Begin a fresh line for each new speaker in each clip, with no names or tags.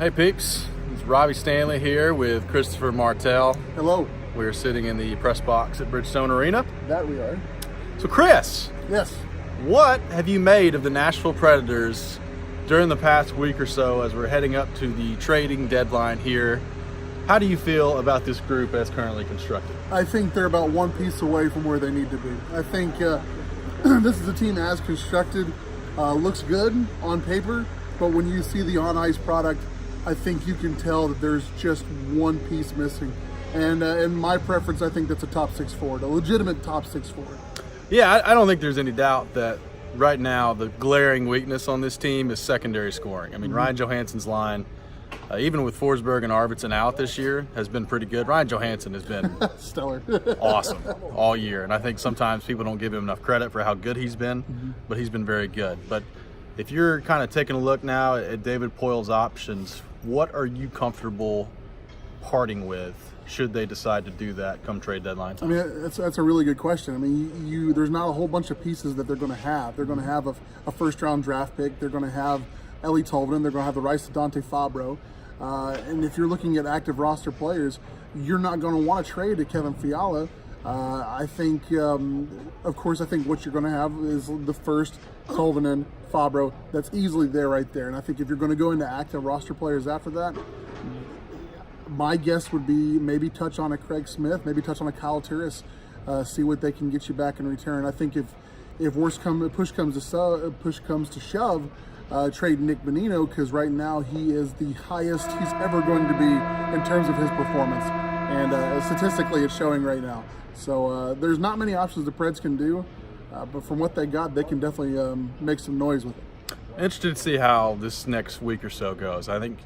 Hey peeps, it's Robby Stanley here with Kristopher Martel.
Hello.
We're sitting in the press box at Bridgestone Arena.
That we are.
So Chris,
Yes.
what have you made of the Nashville Predators during the past week or so as we're heading up to the trading deadline here? How do you feel about this group as currently constructed?
I think they're about one piece away from where they need to be. I think this is a team as constructed, looks good on paper, but when you see the on-ice product, I think you can tell that there's just one piece missing. And in my preference, I think that's a top six forward, a legitimate top six forward.
Yeah, I don't think there's any doubt that right now the glaring weakness on this team is secondary scoring. I mean, Ryan Johansson's line, even with Forsberg and Arvidsson out this year, has been pretty good. Ryan Johansson has been
Stellar.
awesome all year, and I think sometimes people don't give him enough credit for how good he's been, but he's been very good. But if you're kind of taking a look now at David Poile's options, what are you comfortable parting with should they decide to do that come trade deadline time?
I mean, that's a really good question. I mean, there's not a whole bunch of pieces that they're going to have. They're going to have a first-round draft pick. They're going to have Ellie Tolvanen. They're going to have the rights to Dante Fabro. And if you're looking at active roster players, you're not going to want to trade to Kevin Fiala. I think, of course, I think what you're going to have is the first Tolvanen, Fabro. That's easily there right there. And I think if you're going to go into active roster players after that, my guess would be maybe touch on a Craig Smith, maybe touch on a Kyle Turris, see what they can get you back in return. I think if push comes to shove, trade Nick Bonino, because right now he is the highest he's ever going to be in terms of his performance, and statistically it's showing right now. So there's not many options the Preds can do, but from what they got, they can definitely make some noise with it.
Interested to see how this next week or so goes. I think,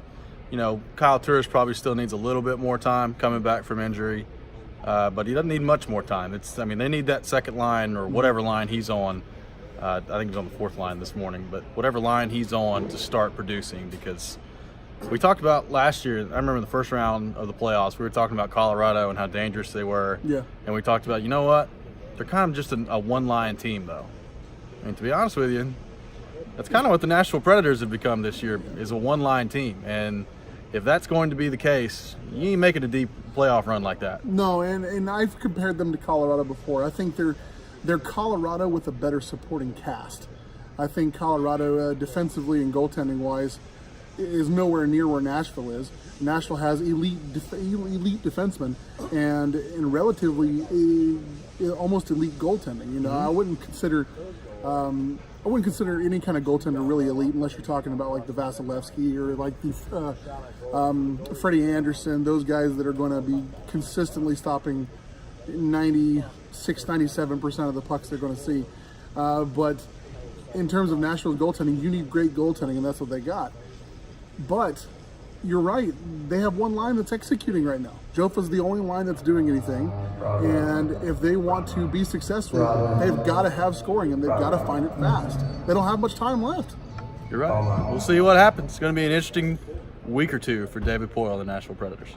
Kyle Turris probably still needs a little bit more time coming back from injury, but he doesn't need much more time. They need that second line or whatever line he's on. I think he's on the fourth line this morning, but whatever line he's on to start producing, because we talked about last year, I remember in the first round of the playoffs, we were talking about Colorado and how dangerous they were.
Yeah.
And we talked about, they're kind of just a one-line team, though. I mean, to be honest with you, that's kind of what the Nashville Predators have become this year, is a one-line team. And if that's going to be the case, you ain't making a deep playoff run like that.
No, and I've compared them to Colorado before. I think they're Colorado with a better supporting cast. I think Colorado, defensively and goaltending-wise, is nowhere near where Nashville is. Nashville has elite defensemen and in relatively almost elite goaltending. I wouldn't consider any kind of goaltender really elite unless you're talking about like the Vasilevsky or like the Freddie Anderson, those guys that are going to be consistently stopping 96-97% of the pucks they're going to see. But in terms of Nashville's goaltending, you need great goaltending, and that's what they got. But you're right, they have one line that's executing right now. Jofa's the only line that's doing anything, and if they want to be successful, they've got to have scoring, and they've got to find it fast. They don't have much time left.
You're right. We'll see what happens. It's going to be an interesting week or two for David Poile and the Nashville Predators.